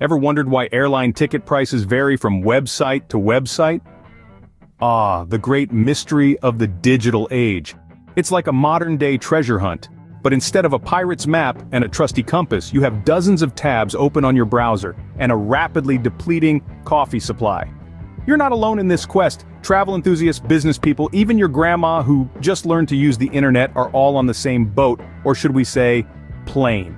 Ever wondered why airline ticket prices vary from website to website? Ah, the great mystery of the digital age. It's like a modern-day treasure hunt. But instead of a pirate's map and a trusty compass, you have dozens of tabs open on your browser and a rapidly depleting coffee supply. You're not alone in this quest. Travel enthusiasts, business people, even your grandma who just learned to use the internet are all on the same boat, or should we say, plane.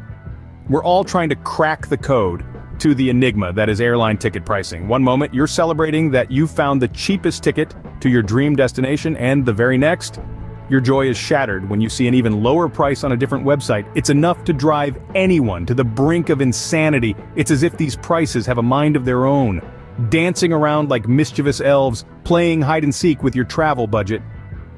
We're all trying to crack the code to the enigma that is airline ticket pricing. One moment, you're celebrating that you found the cheapest ticket to your dream destination, and the very next, your joy is shattered when you see an even lower price on a different website. It's enough to drive anyone to the brink of insanity. It's as if these prices have a mind of their own, dancing around like mischievous elves, playing hide-and-seek with your travel budget.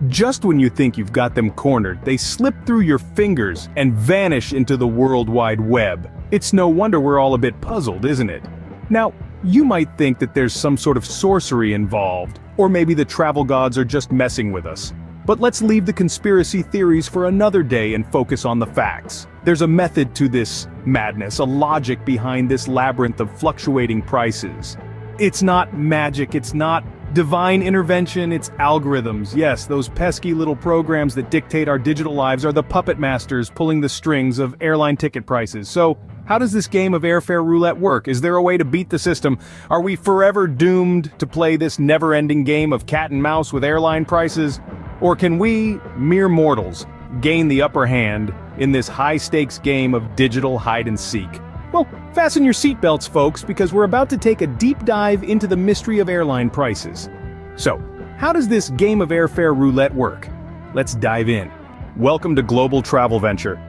Just when you think you've got them cornered, they slip through your fingers and vanish into the World Wide Web. It's no wonder we're all a bit puzzled, isn't it? Now, you might think that there's some sort of sorcery involved, or maybe the travel gods are just messing with us. But let's leave the conspiracy theories for another day and focus on the facts. There's a method to this madness, a logic behind this labyrinth of fluctuating prices. It's not magic, it's not divine intervention, it's algorithms. Yes, those pesky little programs that dictate our digital lives are the puppet masters pulling the strings of airline ticket prices. So, how does this game of airfare roulette work? Is there a way to beat the system? Are we forever doomed to play this never-ending game of cat and mouse with airline prices? Or can we, mere mortals, gain the upper hand in this high-stakes game of digital hide-and-seek? Well, fasten your seatbelts, folks, because we're about to take a deep dive into the mystery of airline prices. So, how does this game of airfare roulette work? Let's dive in. Welcome to Global Travel Venture.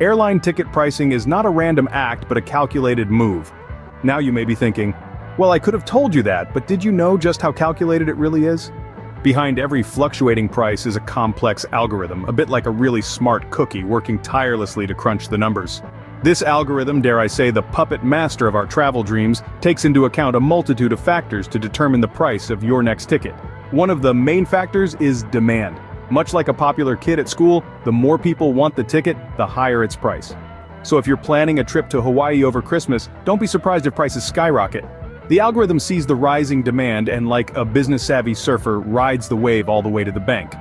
Airline ticket pricing is not a random act but a calculated move. Now you may be thinking, well, I could have told you that, but did you know just how calculated it really is? Behind every fluctuating price is a complex algorithm, a bit like a really smart cookie working tirelessly to crunch the numbers. This algorithm, dare I say the puppet master of our travel dreams, takes into account a multitude of factors to determine the price of your next ticket. One of the main factors is demand. Much like a popular kid at school, the more people want the ticket, the higher its price. So if you're planning a trip to Hawaii over Christmas, don't be surprised if prices skyrocket. The algorithm sees the rising demand and, like a business-savvy surfer, rides the wave all the way to the bank.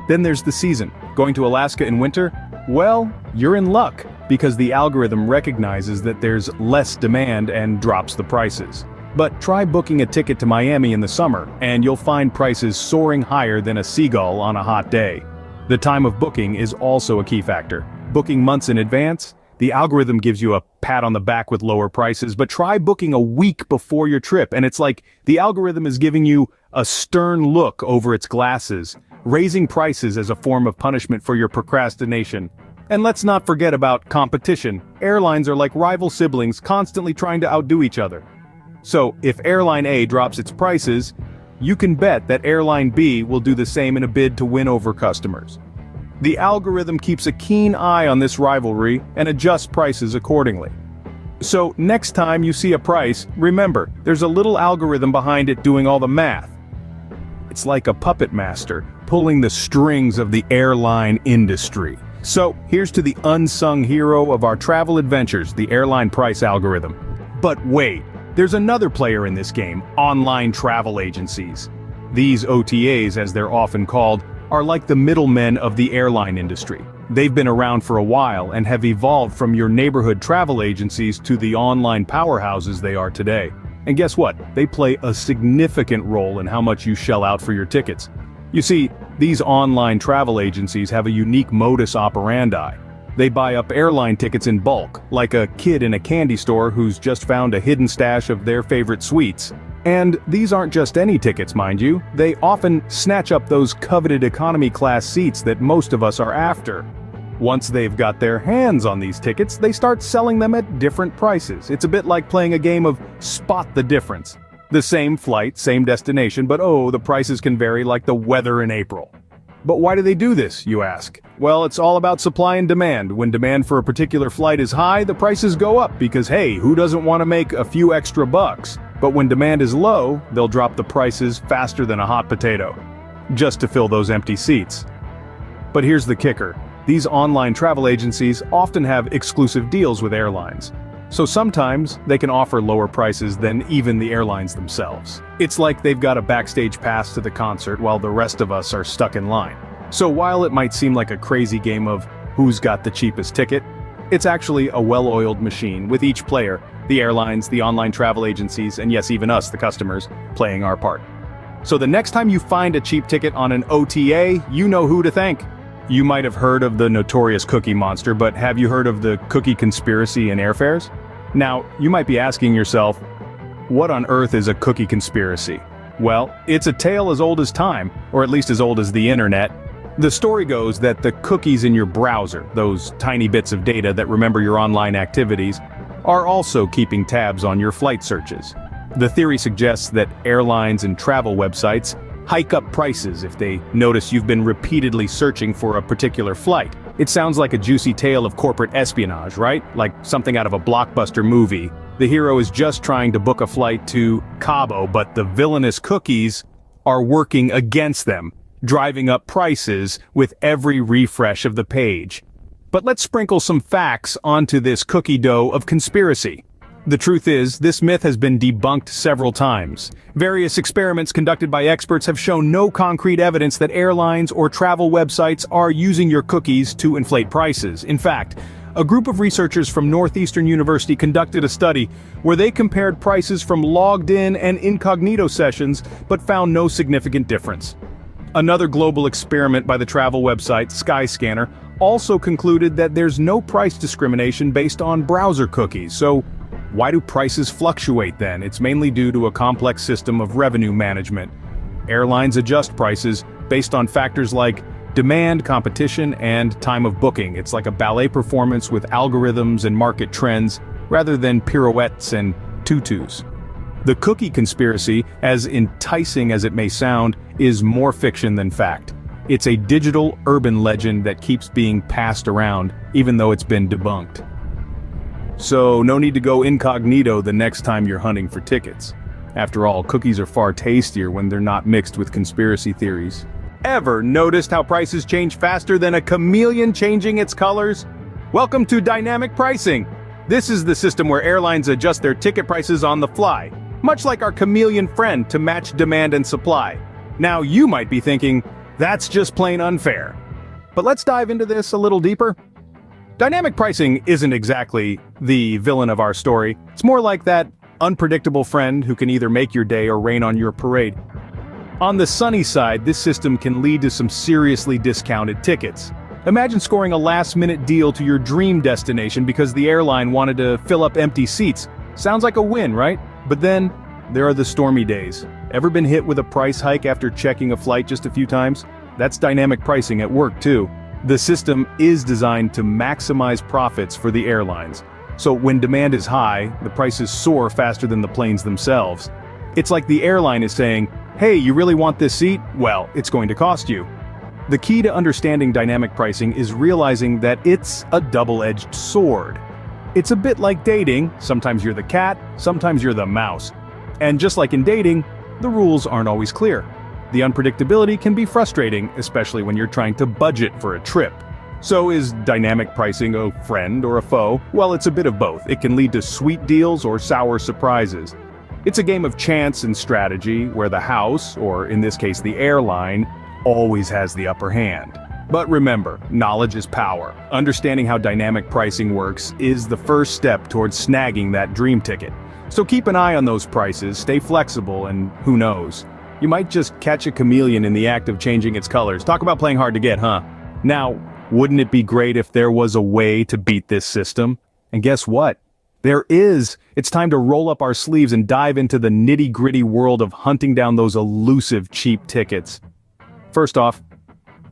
Then there's the season. Going to Alaska in winter? Well, you're in luck, because the algorithm recognizes that there's less demand and drops the prices. But try booking a ticket to Miami in the summer, and you'll find prices soaring higher than a seagull on a hot day. The time of booking is also a key factor. Booking months in advance? The algorithm gives you a pat on the back with lower prices, but try booking a week before your trip, and it's like the algorithm is giving you a stern look over its glasses, raising prices as a form of punishment for your procrastination. And let's not forget about competition. Airlines are like rival siblings constantly trying to outdo each other. So, if Airline A drops its prices, you can bet that Airline B will do the same in a bid to win over customers. The algorithm keeps a keen eye on this rivalry and adjusts prices accordingly. So, next time you see a price, remember, there's a little algorithm behind it doing all the math. It's like a puppet master pulling the strings of the airline industry. So, here's to the unsung hero of our travel adventures, the airline price algorithm. But wait, there's another player in this game, online travel agencies. These OTAs, as they're often called, are like the middlemen of the airline industry. They've been around for a while and have evolved from your neighborhood travel agencies to the online powerhouses they are today. And guess what? They play a significant role in how much you shell out for your tickets. You see, these online travel agencies have a unique modus operandi. They buy up airline tickets in bulk, like a kid in a candy store who's just found a hidden stash of their favorite sweets. And these aren't just any tickets, mind you. They often snatch up those coveted economy class seats that most of us are after. Once they've got their hands on these tickets, they start selling them at different prices. It's a bit like playing a game of spot the difference. The same flight, same destination, but oh, the prices can vary like the weather in April. But why do they do this, you ask? Well, it's all about supply and demand. When demand for a particular flight is high, the prices go up because, hey, who doesn't want to make a few extra bucks? But when demand is low, they'll drop the prices faster than a hot potato, just to fill those empty seats. But here's the kicker. These online travel agencies often have exclusive deals with airlines. So sometimes they can offer lower prices than even the airlines themselves. It's like they've got a backstage pass to the concert while the rest of us are stuck in line. So while it might seem like a crazy game of who's got the cheapest ticket, it's actually a well-oiled machine with each player, the airlines, the online travel agencies, and yes, even us, the customers, playing our part. So the next time you find a cheap ticket on an OTA, you know who to thank. You might have heard of the notorious cookie monster, but have you heard of the cookie conspiracy in airfares? Now, you might be asking yourself, what on earth is a cookie conspiracy? Well, it's a tale as old as time, or at least as old as the internet. The story goes that the cookies in your browser, those tiny bits of data that remember your online activities, are also keeping tabs on your flight searches. The theory suggests that airlines and travel websites hike up prices if they notice you've been repeatedly searching for a particular flight. It sounds like a juicy tale of corporate espionage, right? Like something out of a blockbuster movie. The hero is just trying to book a flight to Cabo, but the villainous cookies are working against them, driving up prices with every refresh of the page. But let's sprinkle some facts onto this cookie dough of conspiracy. The truth is, this myth has been debunked several times. Various experiments conducted by experts have shown no concrete evidence that airlines or travel websites are using your cookies to inflate prices. In fact, a group of researchers from Northeastern University conducted a study where they compared prices from logged-in and incognito sessions, but found no significant difference. Another global experiment by the travel website Skyscanner also concluded that there's no price discrimination based on browser cookies. So why do prices fluctuate then? It's mainly due to a complex system of revenue management. Airlines adjust prices based on factors like demand, competition, and time of booking. It's like a ballet performance with algorithms and market trends, rather than pirouettes and tutus. The cookie conspiracy, as enticing as it may sound, is more fiction than fact. It's a digital urban legend that keeps being passed around, even though it's been debunked. So no need to go incognito the next time you're hunting for tickets. After all, cookies are far tastier when they're not mixed with conspiracy theories. Ever noticed how prices change faster than a chameleon changing its colors? Welcome to dynamic pricing. This is the system where airlines adjust their ticket prices on the fly, much like our chameleon friend, to match demand and supply. Now you might be thinking, that's just plain unfair. But let's dive into this a little deeper. Dynamic pricing isn't exactly the villain of our story. It's more like that unpredictable friend who can either make your day or rain on your parade. On the sunny side, this system can lead to some seriously discounted tickets. Imagine scoring a last-minute deal to your dream destination because the airline wanted to fill up empty seats. Sounds like a win, right? But then, there are the stormy days. Ever been hit with a price hike after checking a flight just a few times? That's dynamic pricing at work too. The system is designed to maximize profits for the airlines. So when demand is high, the prices soar faster than the planes themselves. It's like the airline is saying, hey, you really want this seat? Well, it's going to cost you. The key to understanding dynamic pricing is realizing that it's a double-edged sword. It's a bit like dating. Sometimes you're the cat, sometimes you're the mouse. And just like in dating, the rules aren't always clear. The unpredictability can be frustrating, especially when you're trying to budget for a trip. So is dynamic pricing a friend or a foe? Well, it's a bit of both. It can lead to sweet deals or sour surprises. It's a game of chance and strategy where the house, or in this case the airline, always has the upper hand. But remember, knowledge is power. Understanding how dynamic pricing works is the first step towards snagging that dream ticket. So keep an eye on those prices, stay flexible, and who knows? You might just catch a chameleon in the act of changing its colors. Talk about playing hard to get, huh? Now, wouldn't it be great if there was a way to beat this system? And guess what? There is. It's time to roll up our sleeves and dive into the nitty-gritty world of hunting down those elusive cheap tickets. First off,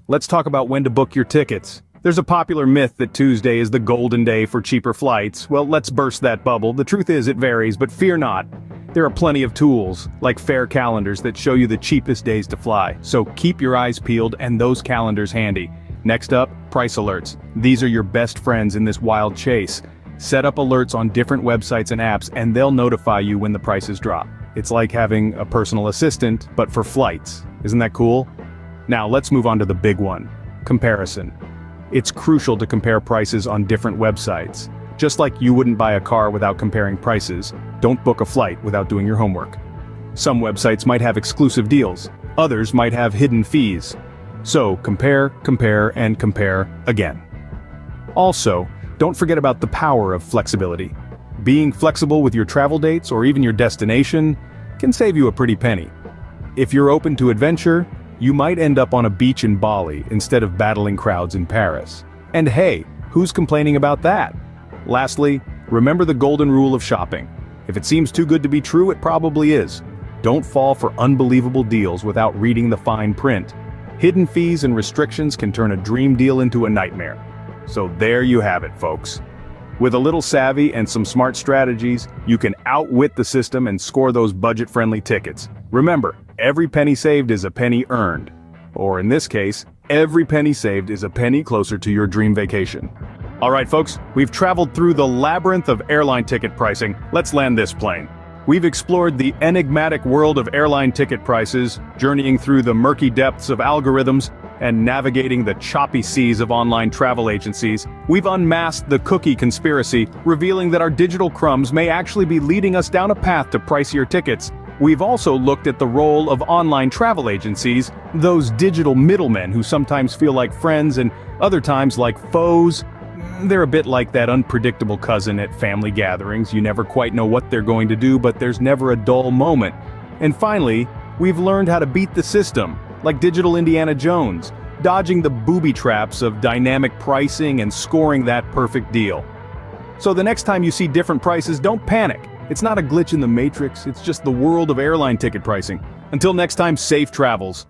let's talk about when to book your tickets. There's a popular myth that Tuesday is the golden day for cheaper flights. Well, let's burst that bubble. The truth is it varies, but fear not. There are plenty of tools, like fare calendars, that show you the cheapest days to fly. So keep your eyes peeled and those calendars handy. Next up, price alerts. These are your best friends in this wild chase. Set up alerts on different websites and apps, and they'll notify you when the prices drop. It's like having a personal assistant, but for flights. Isn't that cool? Now let's move on to the big one, comparison. It's crucial to compare prices on different websites. Just like you wouldn't buy a car without comparing prices, don't book a flight without doing your homework. Some websites might have exclusive deals, others might have hidden fees. So compare, and compare again. Also, don't forget about the power of flexibility. Being flexible with your travel dates or even your destination can save you a pretty penny. If you're open to adventure, you might end up on a beach in Bali instead of battling crowds in Paris. And hey, who's complaining about that? Lastly, remember the golden rule of shopping. If it seems too good to be true, it probably is. Don't fall for unbelievable deals without reading the fine print. Hidden fees and restrictions can turn a dream deal into a nightmare. So there you have it, folks. With a little savvy and some smart strategies, you can outwit the system and score those budget-friendly tickets. Remember, every penny saved is a penny earned. Or in this case, every penny saved is a penny closer to your dream vacation. Alright folks, we've traveled through the labyrinth of airline ticket pricing. Let's land this plane. We've explored the enigmatic world of airline ticket prices, journeying through the murky depths of algorithms, and navigating the choppy seas of online travel agencies. We've unmasked the cookie conspiracy, revealing that our digital crumbs may actually be leading us down a path to pricier tickets. We've also looked at the role of online travel agencies, those digital middlemen who sometimes feel like friends and other times like foes. They're a bit like that unpredictable cousin at family gatherings. You never quite know what they're going to do, but there's never a dull moment. And finally, we've learned how to beat the system, like digital Indiana Jones, dodging the booby traps of dynamic pricing and scoring that perfect deal. So the next time you see different prices, don't panic. It's not a glitch in the matrix, it's just the world of airline ticket pricing. Until next time, safe travels.